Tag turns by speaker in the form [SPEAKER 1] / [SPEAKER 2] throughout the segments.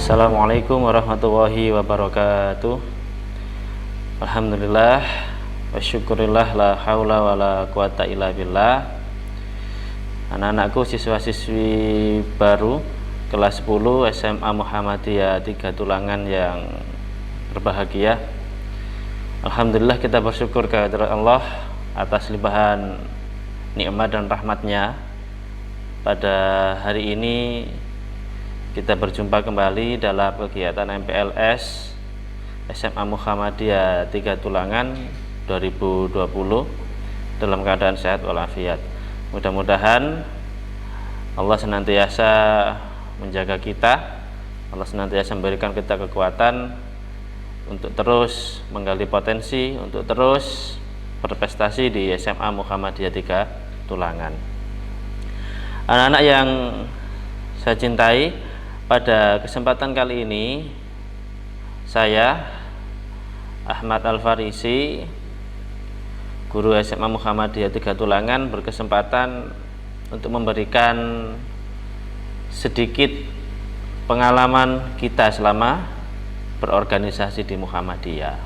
[SPEAKER 1] Assalamualaikum warahmatullahi wabarakatuh. Alhamdulillah wa syukurillah, la haula wa la quwata illa billah. Anak-anakku, siswa-siswi baru kelas 10 SMA Muhammadiyah 3 Tulangan yang berbahagia. Alhamdulillah, kita bersyukur kehadirat Allah atas limpahan nikmat dan rahmatnya. Pada hari ini kita berjumpa kembali dalam kegiatan MPLS SMA Muhammadiyah 3 Tulangan 2020 dalam keadaan sehat walafiat. Mudah-mudahan Allah senantiasa menjaga kita, Allah senantiasa memberikan kita kekuatan untuk terus menggali potensi, untuk terus berprestasi di SMA Muhammadiyah 3 Tulangan. Anak-anak yang saya cintai, pada kesempatan kali ini saya Ahmad Al-Farisi, guru SMA Muhammadiyah 3 Tulangan, berkesempatan untuk memberikan sedikit pengalaman kita selama berorganisasi di Muhammadiyah.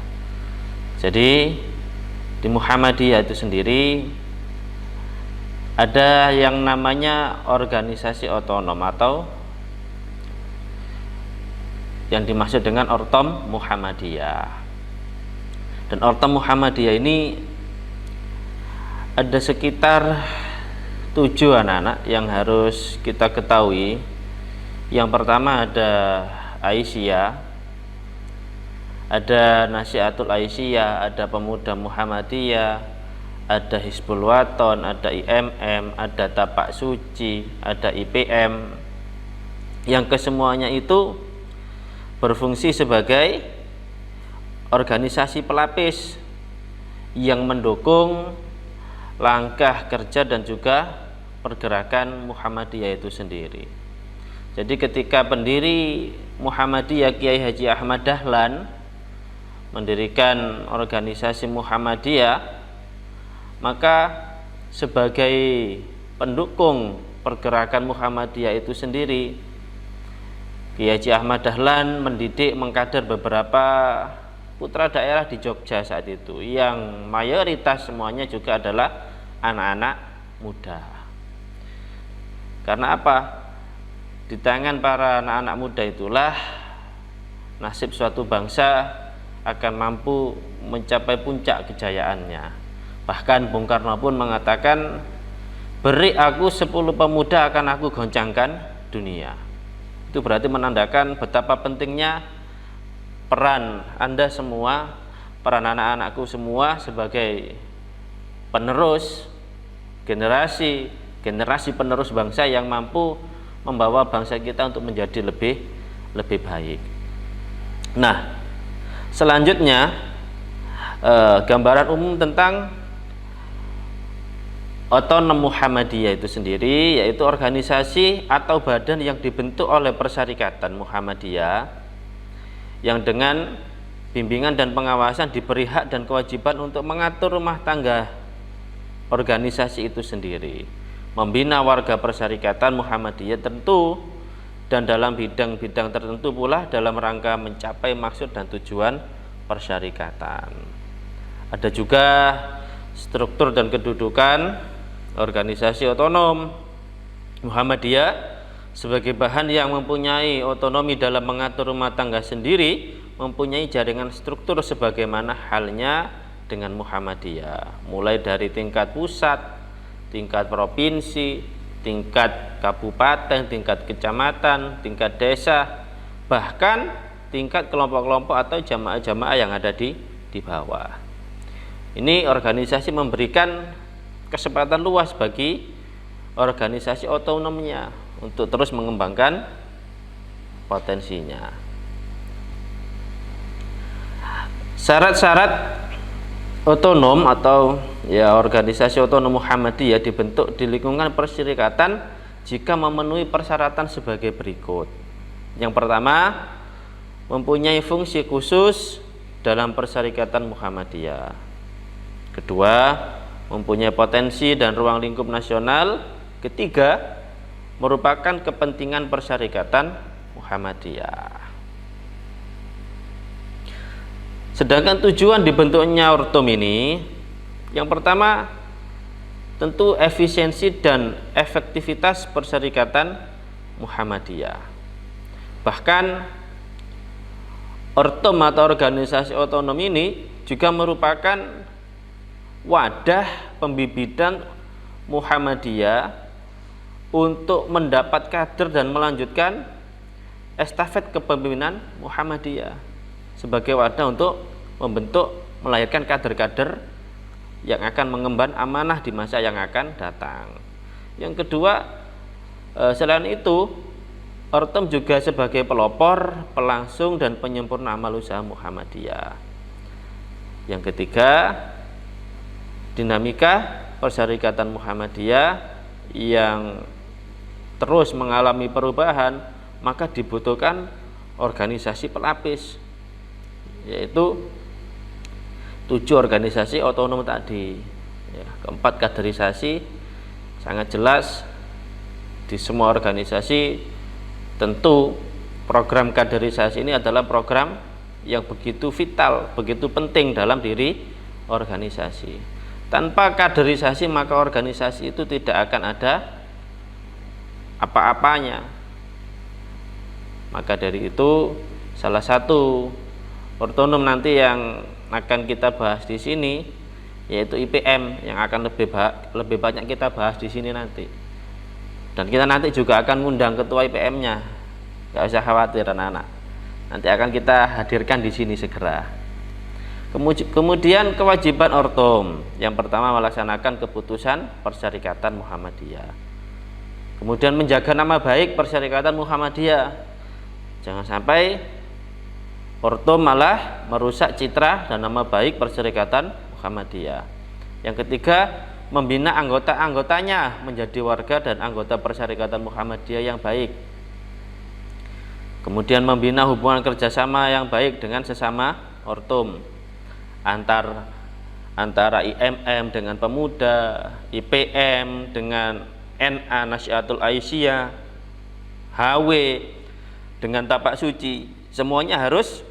[SPEAKER 1] Jadi di Muhammadiyah itu sendiri ada yang namanya organisasi otonom atau yang dimaksud dengan Ortom Muhammadiyah. Dan Ortom Muhammadiyah ini ada sekitar 7 anak-anak yang harus kita ketahui. Yang pertama ada Aisyah, ada Nasihatul Aisyah, ada Pemuda Muhammadiyah, ada Hizbul Waton, ada IMM, ada Tapak Suci, ada IPM, yang kesemuanya itu berfungsi sebagai organisasi pelapis yang mendukung langkah kerja dan juga pergerakan Muhammadiyah itu sendiri. Jadi ketika pendiri Muhammadiyah Kiai Haji Ahmad Dahlan mendirikan organisasi Muhammadiyah, maka sebagai pendukung pergerakan Muhammadiyah itu sendiri, Kiai Haji Ahmad Dahlan mendidik, mengkader beberapa putra daerah di Jogja saat itu, yang mayoritas semuanya juga adalah anak-anak muda. Karena apa? Di tangan para anak-anak muda itulah nasib suatu bangsa akan mampu mencapai puncak kejayaannya. Bahkan Bung Karno pun mengatakan, beri aku 10 pemuda akan aku goncangkan dunia. Itu berarti menandakan betapa pentingnya peran Anda semua, peran anak-anakku semua sebagai penerus generasi penerus bangsa yang mampu membawa bangsa kita untuk menjadi lebih baik. Nah, selanjutnya gambaran umum tentang Otonom Muhammadiyah itu sendiri, yaitu organisasi atau badan yang dibentuk oleh Persyarikatan Muhammadiyah yang dengan bimbingan dan pengawasan diberi hak dan kewajiban untuk mengatur rumah tangga organisasi itu sendiri, membina warga Persyarikatan Muhammadiyah tentu, dan dalam bidang-bidang tertentu pula dalam rangka mencapai maksud dan tujuan persyarikatan. Ada juga struktur dan kedudukan organisasi otonom Muhammadiyah sebagai bahan yang mempunyai otonomi dalam mengatur rumah tangga sendiri, mempunyai jaringan struktur sebagaimana halnya dengan Muhammadiyah, mulai dari tingkat pusat, tingkat provinsi, tingkat kabupaten, tingkat kecamatan, tingkat desa, bahkan tingkat kelompok-kelompok atau jamaah-jamaah yang ada di bawah. Ini organisasi memberikan kesempatan luas bagi organisasi otonomnya untuk terus mengembangkan potensinya. Syarat-syarat otonom atau organisasi otonom Muhammadiyah dibentuk di lingkungan persyarikatan jika memenuhi persyaratan sebagai berikut. Yang pertama, mempunyai fungsi khusus dalam persyarikatan Muhammadiyah. Kedua, mempunyai potensi dan ruang lingkup nasional. Ketiga, merupakan kepentingan persyarikatan Muhammadiyah. Sedangkan tujuan dibentuknya Ortom ini, yang pertama tentu efisiensi dan efektivitas Perserikatan Muhammadiyah. Bahkan Ortom atau organisasi otonom ini juga merupakan wadah pembibitan Muhammadiyah untuk mendapat kader dan melanjutkan estafet kepemimpinan Muhammadiyah, sebagai wadah untuk membentuk, melahirkan kader-kader yang akan mengemban amanah di masa yang akan datang. Yang kedua, selain itu, Ortom juga sebagai pelopor, pelangsung, dan penyempurna amal usaha Muhammadiyah. Yang ketiga, dinamika Perserikatan Muhammadiyah yang terus mengalami perubahan, maka dibutuhkan organisasi pelapis, yaitu 7 organisasi otonom tadi. Keempat, kaderisasi. Sangat jelas di semua organisasi tentu program kaderisasi ini adalah program yang begitu vital, begitu penting dalam diri organisasi. Tanpa kaderisasi maka organisasi itu tidak akan ada apa-apanya. Maka dari itu, salah satu otonom nanti yang akan kita bahas di sini yaitu IPM, yang akan lebih banyak kita bahas di sini nanti. Dan kita nanti juga akan ngundang ketua IPM-nya. Gak usah khawatir anak-anak. Nanti akan kita hadirkan di sini segera. Kemudian kewajiban Ortom, yang pertama melaksanakan keputusan Perserikatan Muhammadiyah. Kemudian menjaga nama baik Perserikatan Muhammadiyah. Jangan sampai Ortom malah merusak citra dan nama baik Perserikatan Muhammadiyah. Yang ketiga, membina anggota-anggotanya menjadi warga dan anggota Perserikatan Muhammadiyah yang baik. Kemudian membina hubungan kerjasama yang baik dengan sesama Ortom, antara IMM dengan pemuda, IPM dengan NA Nasyatul Aisyah, HW dengan Tapak Suci. Semuanya harus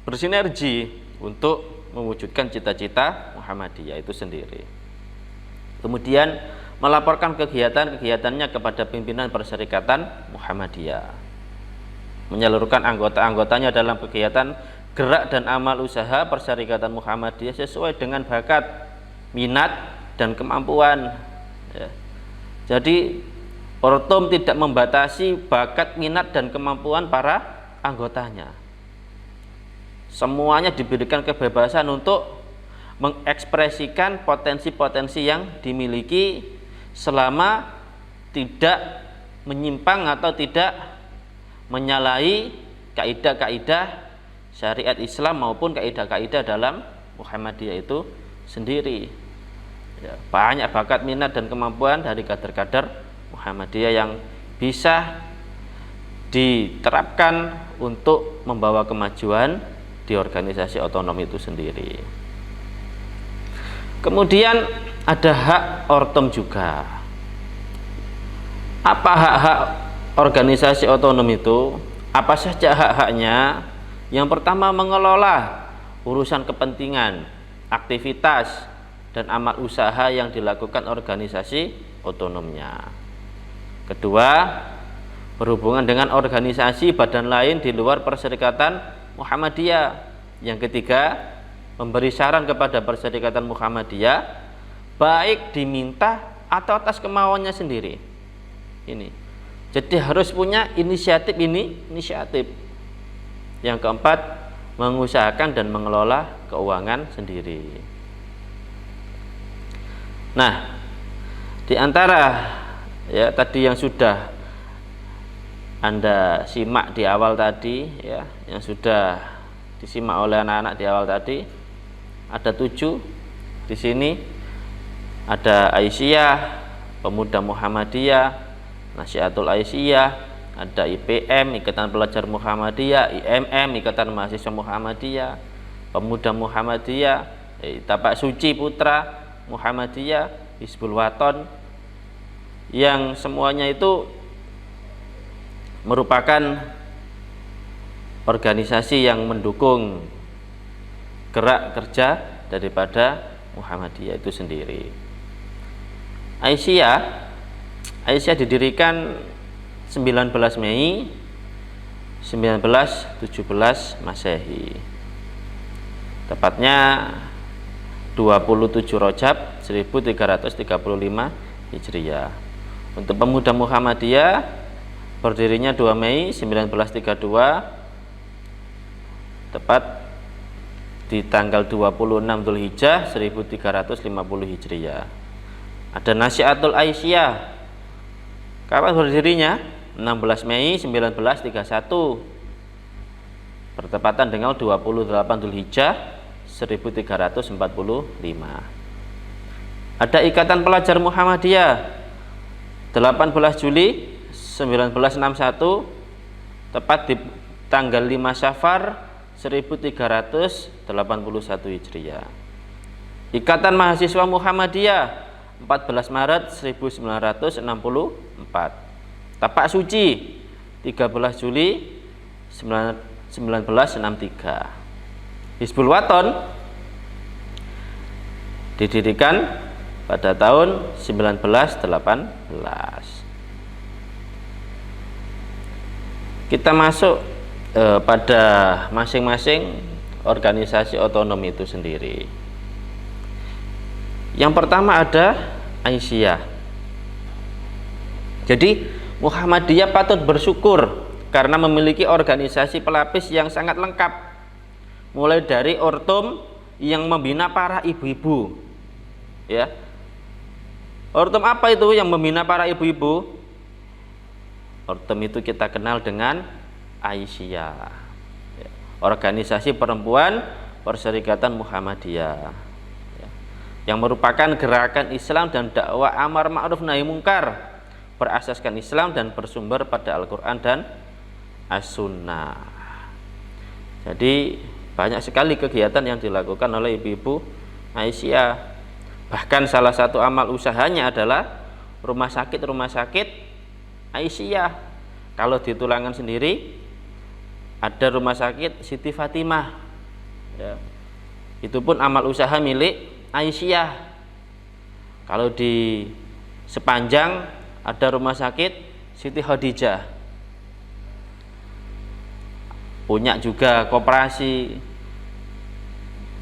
[SPEAKER 1] bersinergi untuk mewujudkan cita-cita Muhammadiyah itu sendiri. Kemudian melaporkan kegiatan-kegiatannya kepada pimpinan Perserikatan Muhammadiyah, menyalurkan anggota-anggotanya dalam kegiatan gerak dan amal usaha Perserikatan Muhammadiyah sesuai dengan bakat, minat, dan kemampuan. Jadi Ortom tidak membatasi bakat, minat, dan kemampuan para anggotanya. Semuanya diberikan kebebasan untuk mengekspresikan potensi-potensi yang dimiliki selama tidak menyimpang atau tidak menyalahi kaidah-kaidah syariat Islam maupun kaidah-kaidah dalam Muhammadiyah itu sendiri. Banyak bakat, minat, dan kemampuan dari kader-kader Muhammadiyah yang bisa diterapkan untuk membawa kemajuan di organisasi otonom itu sendiri. Kemudian ada hak Ortom juga. Apa hak-hak organisasi otonom itu? Apa saja hak-haknya? Yang pertama, mengelola urusan kepentingan, aktivitas, dan amal usaha yang dilakukan organisasi otonomnya. Kedua, berhubungan dengan organisasi badan lain di luar Perserikatan Muhammadiyah. Yang ketiga, memberi saran kepada Perserikatan Muhammadiyah baik diminta atau atas kemauannya sendiri. Ini. Jadi harus punya inisiatif. Yang keempat, mengusahakan dan mengelola keuangan sendiri. Nah, di antara tadi yang sudah Anda simak di awal tadi, yang sudah disimak oleh anak-anak di awal tadi, ada 7 di sini. Ada Aisyah, Pemuda Muhammadiyah, Nasyatul Aisyah, ada IPM, Ikatan Pelajar Muhammadiyah, IMM, Ikatan Mahasiswa Muhammadiyah, Pemuda Muhammadiyah, Tapak Suci Putra Muhammadiyah, Hizbul Waton, yang semuanya itu merupakan organisasi yang mendukung gerak kerja daripada Muhammadiyah itu sendiri. Aisyah didirikan 19 Mei 1917 Masehi. Tepatnya 27 Rajab 1335 Hijriah. Untuk pemuda Muhammadiyah berdirinya 2 Mei 1932, tepat di tanggal 26 Dzulhijjah 1350 Hijriah. Ada Nasyiatul Aisyah. Kapan berdirinya? 16 Mei 1931, bertepatan dengan 28 Dzulhijjah 1345. Ada Ikatan Pelajar Muhammadiyah 18 Juli 1961, tepat di tanggal 5 Syafar 1381 Hijriah. Ikatan Mahasiswa Muhammadiyah 14 Maret 1964. Tapak Suci 13 Juli 1963. Hizbul Waton didirikan pada tahun 1918. Kita masuk pada masing-masing organisasi otonom itu sendiri. Yang pertama ada Aisyah. Jadi Muhammadiyah patut bersyukur karena memiliki organisasi pelapis yang sangat lengkap, mulai dari Ortum yang membina para ibu-ibu, ya. Ortum apa itu yang membina para ibu-ibu? Ortum itu kita kenal dengan Aisyah, organisasi perempuan Perserikatan Muhammadiyah, yang merupakan gerakan Islam dan dakwah amar ma'ruf nahi mungkar, berasaskan Islam dan bersumber pada Al-Quran dan As-Sunnah. Jadi banyak sekali kegiatan yang dilakukan oleh ibu-ibu Aisyah. Bahkan salah satu amal usahanya adalah rumah sakit Aisyah. Kalau di Tulangan sendiri ada rumah sakit Siti Fatimah, ya. Itu pun amal usaha milik Aisyah. Kalau di Sepanjang ada rumah sakit Siti Khadijah, punya juga koperasi.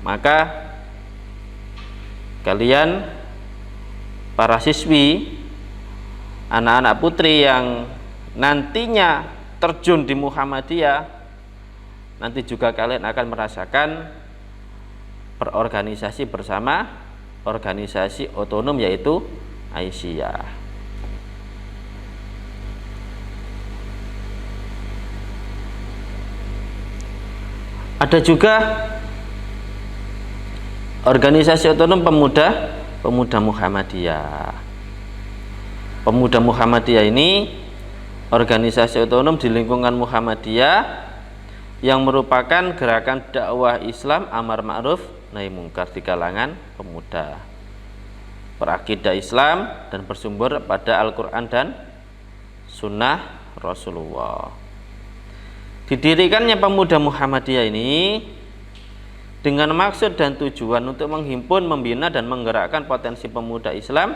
[SPEAKER 1] Maka kalian para siswi, anak-anak putri yang nantinya terjun di Muhammadiyah, nanti juga kalian akan merasakan berorganisasi bersama organisasi otonom yaitu Aisyah. Ada juga organisasi otonom pemuda Muhammadiyah. Pemuda Muhammadiyah ini organisasi otonom di lingkungan Muhammadiyah yang merupakan gerakan dakwah Islam amar ma'ruf nahi mungkar di kalangan pemuda, berakidah Islam dan bersumber pada Al-Quran dan Sunnah Rasulullah. Didirikannya pemuda Muhammadiyah ini dengan maksud dan tujuan untuk menghimpun, membina dan menggerakkan potensi pemuda Islam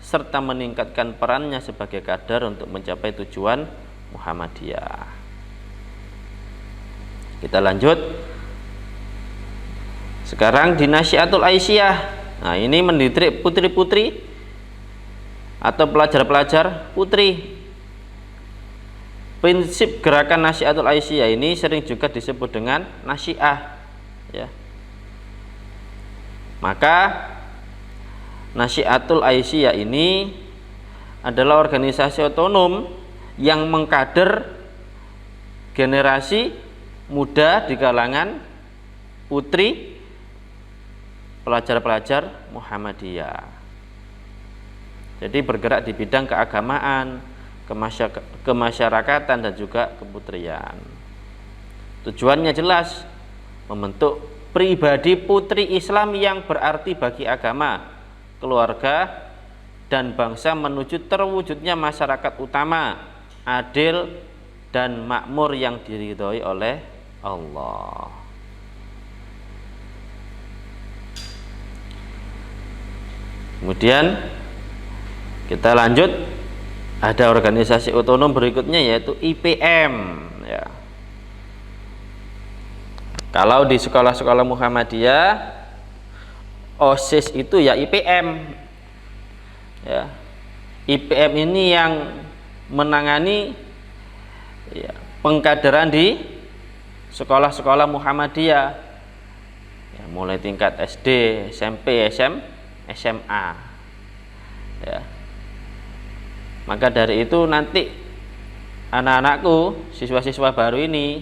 [SPEAKER 1] serta meningkatkan perannya sebagai kader untuk mencapai tujuan Muhammadiyah. Kita lanjut. Sekarang di Nasyiatul Aisyah. Nah, ini mendidik putri-putri atau pelajar-pelajar putri. Prinsip gerakan Nasyiatul Aisyah ini sering juga disebut dengan Nasyiah, ya. Maka Nasyiatul Aisyah ini adalah organisasi otonom yang mengkader generasi muda di kalangan putri pelajar-pelajar Muhammadiyah. Jadi bergerak di bidang keagamaan, kemasyarakatan dan juga keputrian. Tujuannya jelas, membentuk pribadi putri Islam yang berarti bagi agama, keluarga dan bangsa menuju terwujudnya masyarakat utama, adil dan makmur yang diridhoi oleh Allah. Kemudian kita lanjut, ada organisasi otonom berikutnya yaitu IPM ya. Kalau di sekolah-sekolah Muhammadiyah OSIS itu ya IPM ya. IPM ini yang menangani ya, pengkaderan di sekolah-sekolah Muhammadiyah ya, mulai tingkat SD, SMP, SMA ya. Maka dari itu nanti anak-anakku, siswa-siswa baru ini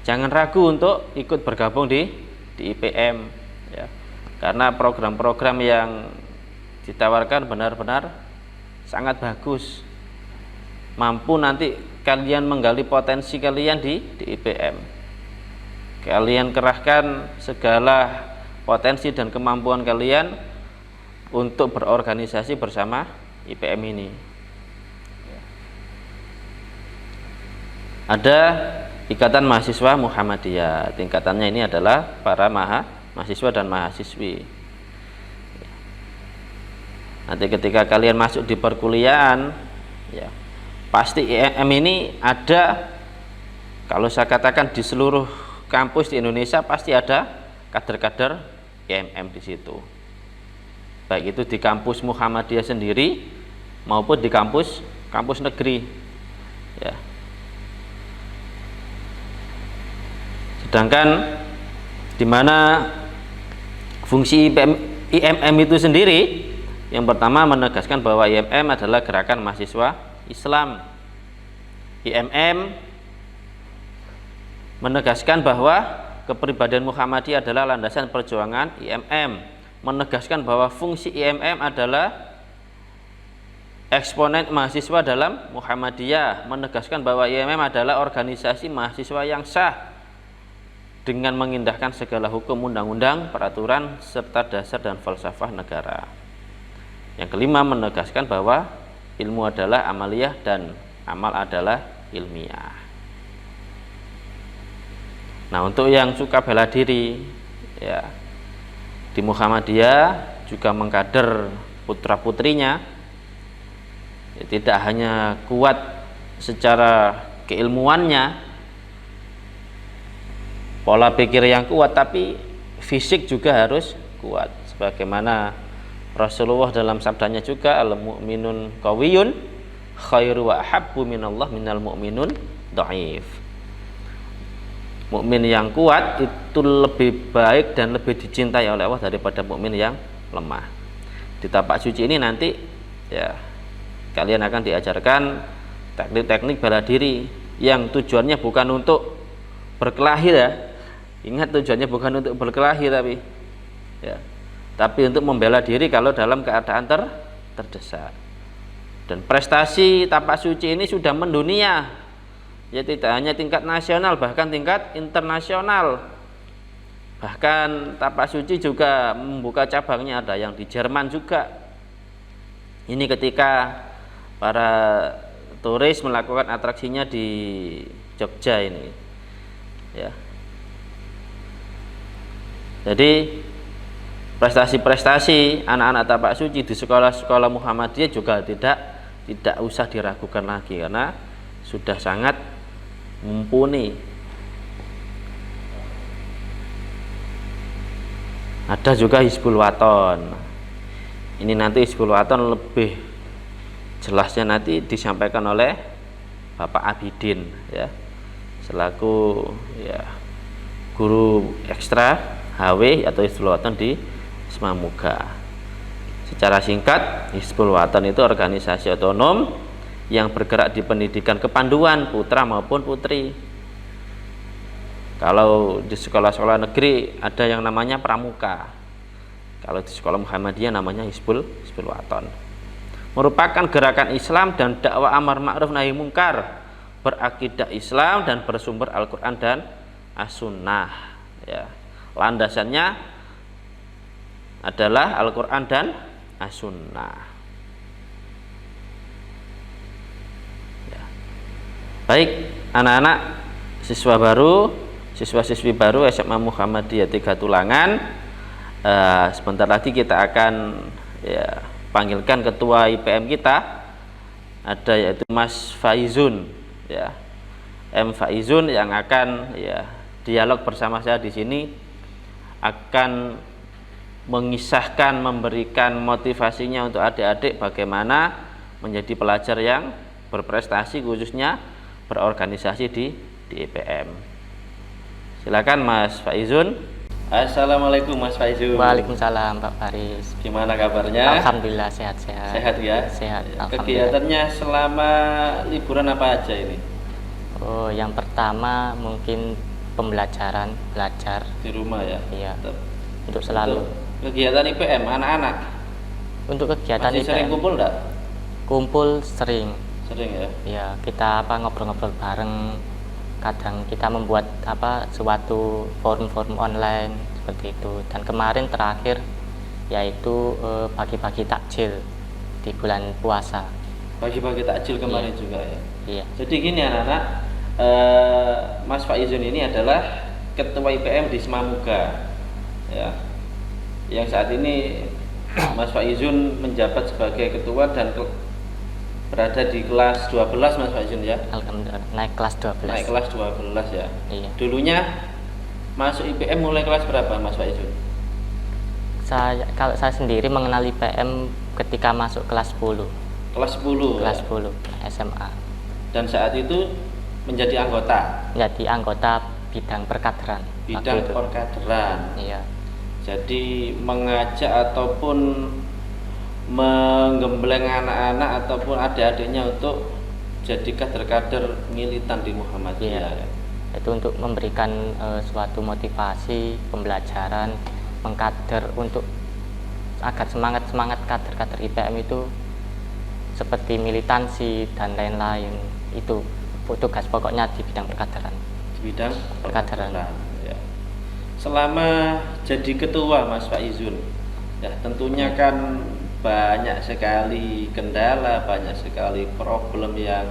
[SPEAKER 1] jangan ragu untuk ikut bergabung di IPM ya. Karena program-program yang ditawarkan benar-benar sangat bagus, mampu nanti kalian menggali potensi kalian di IPM. Kalian kerahkan segala potensi dan kemampuan kalian untuk berorganisasi bersama IPM ini. Ada Ikatan Mahasiswa Muhammadiyah, tingkatannya ini adalah para mahasiswa dan mahasiswi. Nanti ketika kalian masuk di perkuliahan ya, pasti IMM ini ada, kalau saya katakan di seluruh kampus di Indonesia pasti ada kader-kader IMM di situ. Baik itu di kampus Muhammadiyah sendiri maupun di kampus negeri. Ya. Sedangkan di mana fungsi IMM itu sendiri, yang pertama menegaskan bahwa IMM adalah gerakan mahasiswa Islam. IMM menegaskan bahwa kepribadian Muhammadiyah adalah landasan perjuangan IMM, menegaskan bahwa fungsi IMM adalah eksponen mahasiswa dalam Muhammadiyah, menegaskan bahwa IMM adalah organisasi mahasiswa yang sah dengan mengindahkan segala hukum, undang-undang, peraturan, serta dasar dan falsafah negara. Yang kelima, menegaskan bahwa ilmu adalah amaliyah dan amal adalah ilmiah. Nah, untuk yang suka bela diri ya, di Muhammadiyah juga mengkader putra-putrinya ya, tidak hanya kuat secara keilmuannya, pola pikir yang kuat, tapi fisik juga harus kuat, sebagaimana Rasulullah dalam sabdanya juga, al-mu'minun qawiyun khairu wa ahabbu minallah minal mu'minun dhaif. Mukmin yang kuat itu lebih baik dan lebih dicintai oleh Allah daripada mukmin yang lemah. Di tapak suci ini nanti ya, kalian akan diajarkan teknik-teknik bela diri yang tujuannya bukan untuk berkelahi ya. Ingat, tujuannya bukan untuk berkelahi tapi untuk membela diri kalau dalam keadaan terdesak. Dan prestasi tapak suci ini sudah mendunia ya, tidak hanya tingkat nasional, bahkan tingkat internasional. Bahkan tapak suci juga membuka cabangnya, ada yang di Jerman juga. Ini ketika para turis melakukan atraksinya di Jogja ini ya. Jadi prestasi-prestasi anak-anak tapak suci di sekolah-sekolah Muhammadiyah juga tidak usah diragukan lagi, karena sudah sangat mumpuni. Ada juga Hizbul Waton. Ini nanti Hizbul Waton lebih jelasnya nanti disampaikan oleh Bapak Abidin ya, selaku ya guru ekstra HW atau Hizbul Waton di Semamuga. Secara singkat, Hizbul Waton itu organisasi otonom yang bergerak di pendidikan kepanduan putra maupun putri. Kalau di sekolah-sekolah negeri ada yang namanya pramuka. Kalau di sekolah Muhammadiyah namanya Hizbul Waton. Merupakan gerakan Islam dan dakwah amar ma'ruf nahi mungkar, berakidah Islam dan bersumber Al-Qur'an dan As-Sunnah ya. Landasannya adalah Al-Quran dan As-Sunnah ya. Baik anak-anak siswa baru, siswa-siswi baru SMA Muhammadiyah 3 Tulangan, sebentar lagi kita akan ya panggilkan ketua IPM kita, ada yaitu Mas Faizun ya, M Faizun, yang akan ya dialog bersama saya di sini, akan mengisahkan, memberikan motivasinya untuk adik-adik bagaimana menjadi pelajar yang berprestasi, khususnya berorganisasi di IPM. Silakan Mas Faizun. Assalamualaikum Mas Faizun.
[SPEAKER 2] Waalaikumsalam Pak Faris.
[SPEAKER 1] Gimana kabarnya?
[SPEAKER 2] Alhamdulillah sehat-sehat.
[SPEAKER 1] Sehat ya?
[SPEAKER 2] Sehat.
[SPEAKER 1] Kegiatannya selama liburan apa aja ini?
[SPEAKER 2] Oh, yang pertama mungkin pembelajaran, belajar
[SPEAKER 1] Di rumah ya?
[SPEAKER 2] Iya.
[SPEAKER 1] Tetap.
[SPEAKER 2] Untuk selalu.
[SPEAKER 1] Untuk kegiatan IPM anak-anak
[SPEAKER 2] Untuk kegiatan
[SPEAKER 1] masih sering
[SPEAKER 2] IPM,
[SPEAKER 1] kumpul enggak?
[SPEAKER 2] kumpul sering.
[SPEAKER 1] Sering ya?
[SPEAKER 2] Ya, kita ngobrol-ngobrol bareng. Kadang kita membuat suatu forum-forum online seperti itu. Dan kemarin terakhir yaitu bagi-bagi takjil di bulan puasa.
[SPEAKER 1] Bagi-bagi takjil kemarin
[SPEAKER 2] Iya.
[SPEAKER 1] juga ya?
[SPEAKER 2] Iya.
[SPEAKER 1] Jadi gini anak-anak, Mas Faizun ini adalah ketua IPM di Semamuga ya, yang saat ini Mas Faizun menjabat sebagai ketua dan berada di kelas 12 Mas Faizun ya.
[SPEAKER 2] Alhamdulillah naik kelas 12.
[SPEAKER 1] Naik kelas 12 ya.
[SPEAKER 2] Iya.
[SPEAKER 1] Dulunya masuk IPM mulai kelas berapa Mas Faizun?
[SPEAKER 2] Kalau saya sendiri mengenal IPM ketika masuk kelas 10.
[SPEAKER 1] Kelas 10.
[SPEAKER 2] Kelas
[SPEAKER 1] ya?
[SPEAKER 2] 10 SMA.
[SPEAKER 1] Dan saat itu menjadi anggota.
[SPEAKER 2] Menjadi anggota bidang perkaderan.
[SPEAKER 1] Bidang perkaderan.
[SPEAKER 2] Iya.
[SPEAKER 1] Jadi mengajak ataupun menggembleng anak-anak ataupun adik-adiknya untuk jadi kader-kader militan di Muhammadiyah.
[SPEAKER 2] Iya. Itu untuk memberikan suatu motivasi pembelajaran, mengkader untuk agar semangat kader-kader IPM itu seperti militansi dan lain-lain. Itu tugas pokoknya di bidang perkaderan.
[SPEAKER 1] Di bidang
[SPEAKER 2] Perkaderan.
[SPEAKER 1] Ya. Selama jadi ketua Mas Faizun, ya tentunya kan banyak sekali kendala, banyak sekali problem yang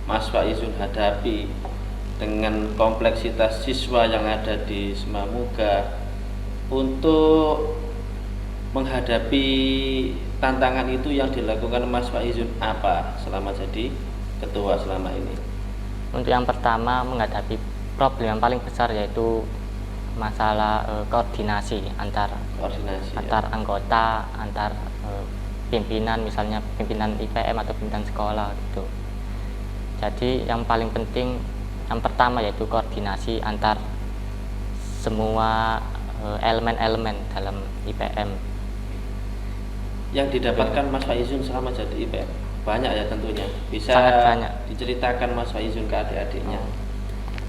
[SPEAKER 1] Mas Faizun hadapi dengan kompleksitas siswa yang ada di Semamuga. Untuk menghadapi tantangan itu yang dilakukan Mas Faizun apa selama jadi ketua selama ini?
[SPEAKER 2] Untuk yang pertama menghadapi problem yang paling besar yaitu masalah koordinasi antar anggota, antar pimpinan, misalnya pimpinan IPM atau pimpinan sekolah gitu. Jadi yang paling penting yang pertama yaitu koordinasi antar semua elemen-elemen dalam IPM.
[SPEAKER 1] Yang didapatkan Mas Faizun selama jadi IPM banyak ya tentunya. Bisa
[SPEAKER 2] Sangat banyak.
[SPEAKER 1] Diceritakan Mas Faizun ke adik-adiknya.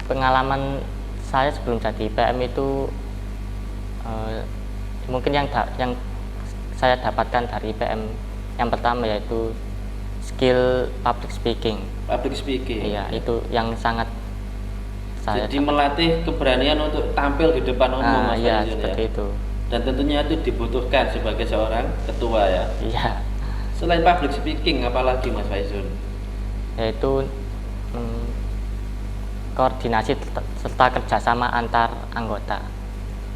[SPEAKER 2] Pengalaman saya sebelum jadi IPM itu mungkin yang saya dapatkan dari IPM yang pertama yaitu skill public speaking.
[SPEAKER 1] Public speaking.
[SPEAKER 2] Iya, itu yang sangat saya
[SPEAKER 1] jadi melatih keberanian untuk tampil di depan umum Mas
[SPEAKER 2] iya,
[SPEAKER 1] Faizun
[SPEAKER 2] seperti
[SPEAKER 1] ya.
[SPEAKER 2] itu.
[SPEAKER 1] Dan tentunya itu dibutuhkan sebagai seorang ketua ya.
[SPEAKER 2] Iya.
[SPEAKER 1] Selain public speaking apalagi Mas Faizun?
[SPEAKER 2] Yaitu koordinasi serta kerjasama antar anggota.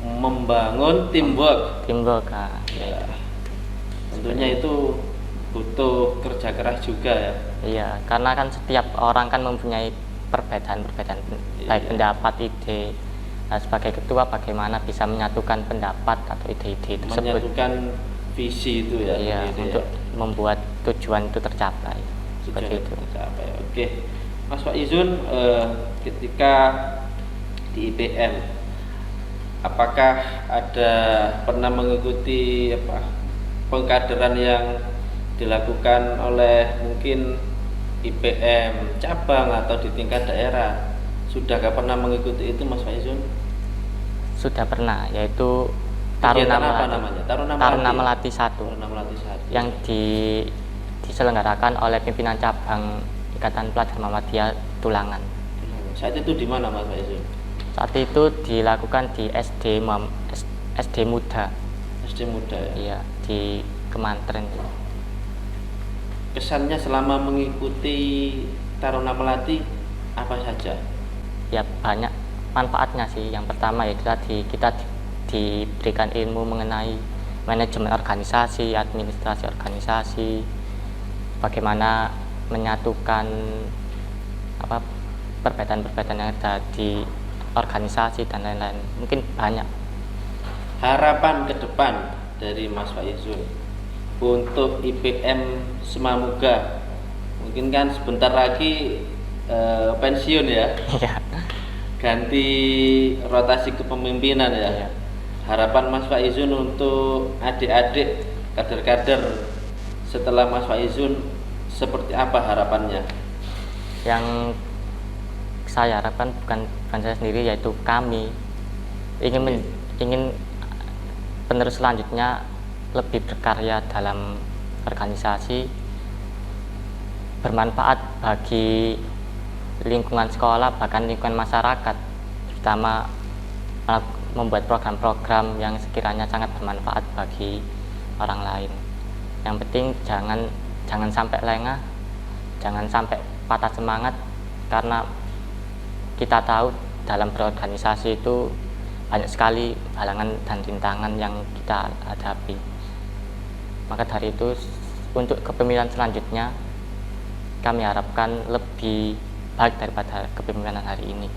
[SPEAKER 1] Membangun teamwork.
[SPEAKER 2] Ya.
[SPEAKER 1] Tentunya itu butuh kerja keras juga ya.
[SPEAKER 2] Iya, karena kan setiap orang kan mempunyai perbedaan baik pendapat, ide. Nah, sebagai ketua bagaimana bisa menyatukan pendapat atau ide-ide tersebut,
[SPEAKER 1] menyatukan visi itu ya.
[SPEAKER 2] Iya, untuk membuat tujuan itu tercapai.
[SPEAKER 1] Tujuan
[SPEAKER 2] Seperti itu.
[SPEAKER 1] tercapai. Oke, Mas Faizun, ketika di IPM, apakah ada pernah mengikuti pengkaderan yang dilakukan oleh mungkin IPM cabang atau di tingkat daerah? Sudahkah pernah mengikuti itu Mas Faizun?
[SPEAKER 2] Sudah pernah, yaitu
[SPEAKER 1] Kegiatan apa namanya?
[SPEAKER 2] Taruna Melati 1
[SPEAKER 1] Taruna Melati 1
[SPEAKER 2] yang diselenggarakan oleh pimpinan cabang Ikatan Pelajar Muhammadiyah Tulangan.
[SPEAKER 1] Saat itu di mana Mas Faizun?
[SPEAKER 2] Saat itu dilakukan di SD Muda.
[SPEAKER 1] SD Muda ya?
[SPEAKER 2] Iya, di Kemantren.
[SPEAKER 1] Kesannya selama mengikuti Taruna Melati apa saja?
[SPEAKER 2] Ya banyak manfaatnya sih. Yang pertama yaitu tadi kita diberikan ilmu mengenai manajemen organisasi, administrasi organisasi, bagaimana menyatukan apa perbedaan-perbedaan yang ada di organisasi dan lain-lain. Mungkin banyak.
[SPEAKER 1] Harapan ke depan dari Mas Faizun untuk IPM Semamuga, mungkin kan sebentar lagi pensiun ya, ganti rotasi kepemimpinan ya.
[SPEAKER 2] Iya.
[SPEAKER 1] Harapan Mas Faizun untuk adik-adik kader-kader setelah Mas Faizun seperti apa harapannya?
[SPEAKER 2] Yang saya harapkan bukan saya sendiri, yaitu kami ingin penerus selanjutnya lebih berkarya dalam organisasi, bermanfaat bagi lingkungan sekolah, bahkan lingkungan masyarakat, terutama membuat program-program yang sekiranya sangat bermanfaat bagi orang lain. Yang penting jangan sampai lengah, jangan sampai patah semangat, karena kita tahu dalam berorganisasi itu banyak sekali halangan dan rintangan yang kita hadapi. Maka dari itu, untuk kepemimpinan selanjutnya kami harapkan lebih baik daripada kepemimpinan hari ini.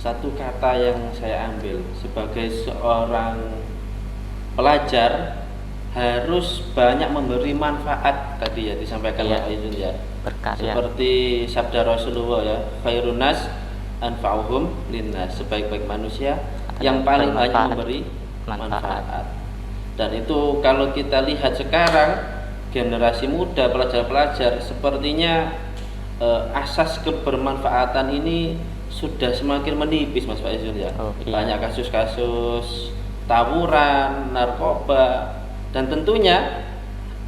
[SPEAKER 1] Satu kata yang saya ambil sebagai seorang pelajar, harus banyak memberi manfaat, tadi ya disampaikan Pak Faizun ya.
[SPEAKER 2] Berkarya.
[SPEAKER 1] Seperti sabda Rasulullah ya, khairun nas anfa'uhum linnas, sebaik-baik manusia yang paling banyak memberi manfaat. Dan itu kalau kita lihat sekarang generasi muda, pelajar-pelajar, sepertinya asas kebermanfaatan ini sudah semakin menipis Mas Faizun ya. Banyak kasus-kasus tawuran, narkoba, dan tentunya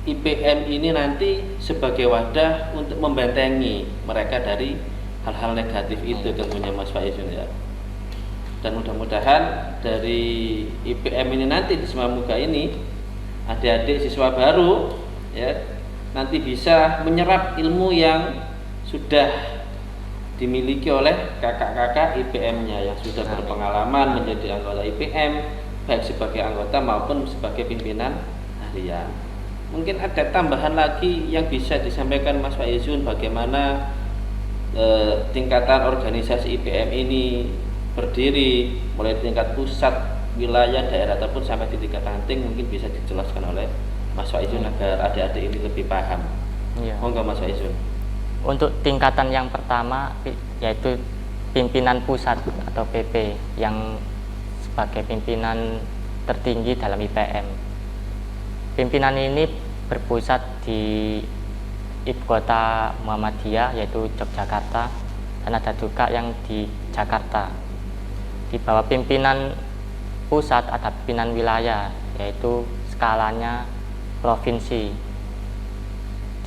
[SPEAKER 1] IPM ini nanti sebagai wadah untuk membentengi mereka dari hal-hal negatif itu tentunya Mas Faizun ya. Dan mudah-mudahan dari IPM ini nanti di Semamuga ini adik-adik siswa baru ya nanti bisa menyerap ilmu yang sudah dimiliki oleh kakak-kakak IPM-nya yang sudah berpengalaman menjadi anggota IPM, baik sebagai anggota maupun sebagai pimpinan harian. Mungkin ada tambahan lagi yang bisa disampaikan Mas Faizun, bagaimana tingkatan organisasi IPM ini berdiri mulai tingkat pusat, wilayah, daerah ataupun sampai di tingkat ranting, mungkin bisa dijelaskan oleh Mas Faizun agar adik-adik ini lebih paham. Monggo Mas Faizun.
[SPEAKER 2] Untuk tingkatan yang pertama yaitu pimpinan pusat atau PP yang sebagai pimpinan tertinggi dalam IPM. Pimpinan ini berpusat di ibu kota Muhammadiyah yaitu Yogyakarta, dan ada juga yang di Jakarta. Di bawah pimpinan pusat ada pimpinan wilayah yaitu skalanya provinsi.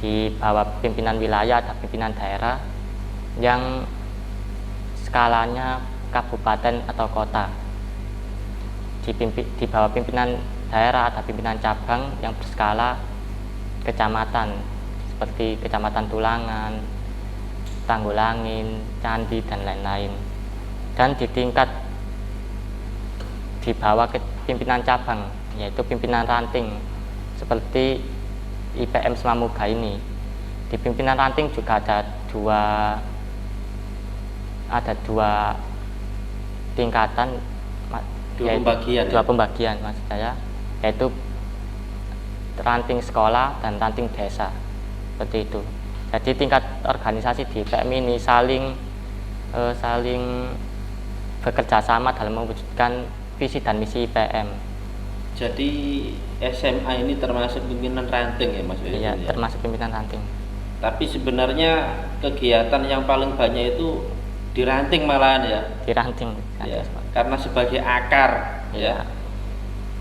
[SPEAKER 2] Di bawah pimpinan wilayah ada pimpinan daerah yang skalanya kabupaten atau kota. Di bawah pimpinan daerah ada pimpinan cabang yang berskala kecamatan seperti Kecamatan Tulangan, Tanggulangin, Candi, dan lain-lain. Dan di tingkat di bawah pimpinan cabang yaitu pimpinan ranting seperti IPM Semamuga ini. Di pimpinan ranting juga ada dua tingkatan, dua pembagian maksud saya, yaitu ranting sekolah dan ranting desa, seperti itu. Jadi tingkat organisasi di IPM ini saling bekerja sama dalam mewujudkan visi dan misi IPM.
[SPEAKER 1] Jadi SMA ini termasuk pimpinan ranting ya Mas?
[SPEAKER 2] Iya, termasuk pimpinan ranting.
[SPEAKER 1] Tapi sebenarnya kegiatan yang paling banyak itu di ranting malahan ya?
[SPEAKER 2] Di ranting.
[SPEAKER 1] Ya, karena sebagai akar ya.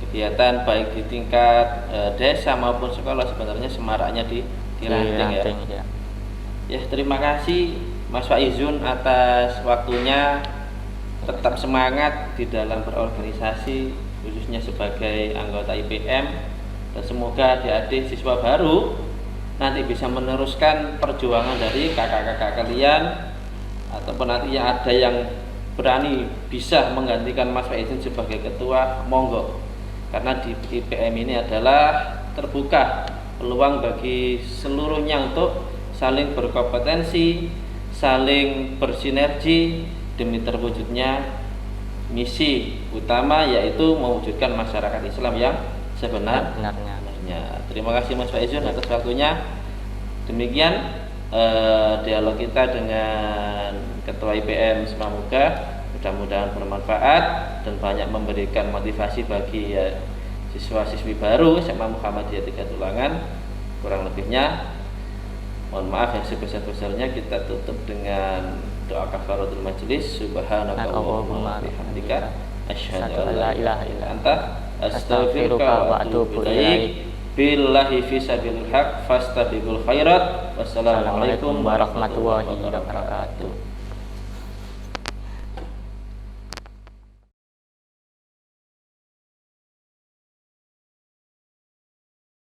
[SPEAKER 1] Kegiatan baik di tingkat desa maupun sekolah sebenarnya semaraknya di ranting ya. Ya, terima kasih Mas Faizun atas waktunya. Tetap semangat di dalam berorganisasi, khususnya sebagai anggota IPM, dan semoga adik-adik siswa baru nanti bisa meneruskan perjuangan dari kakak-kakak kalian, ataupun nanti ada yang berani bisa menggantikan Mas Faizun sebagai ketua, monggo karena di IPM ini adalah terbuka peluang bagi seluruhnya untuk saling berkompetensi, saling bersinergi demi terwujudnya misi utama, yaitu mewujudkan masyarakat Islam yang sebenarnya. Terima kasih Mas Faizun atas waktunya. Demikian dialog kita dengan Ketua IPM Semoga mudah-mudahan bermanfaat dan banyak memberikan motivasi bagi siswa-siswi baru SMA Muhammadiyah 3 Tulangan. Kurang lebihnya mohon maaf yang sebesar-besarnya. Kita tutup dengan doa kafaratul majelis. Subhanakallahumma wa bihamdika asyhadu an la ilaha illa anta astaghfiruka wa atubu ilaik. Billahi fisabilil haq fastabiqul khairat. Wassalamualaikum warahmatullahi wabarakatuh.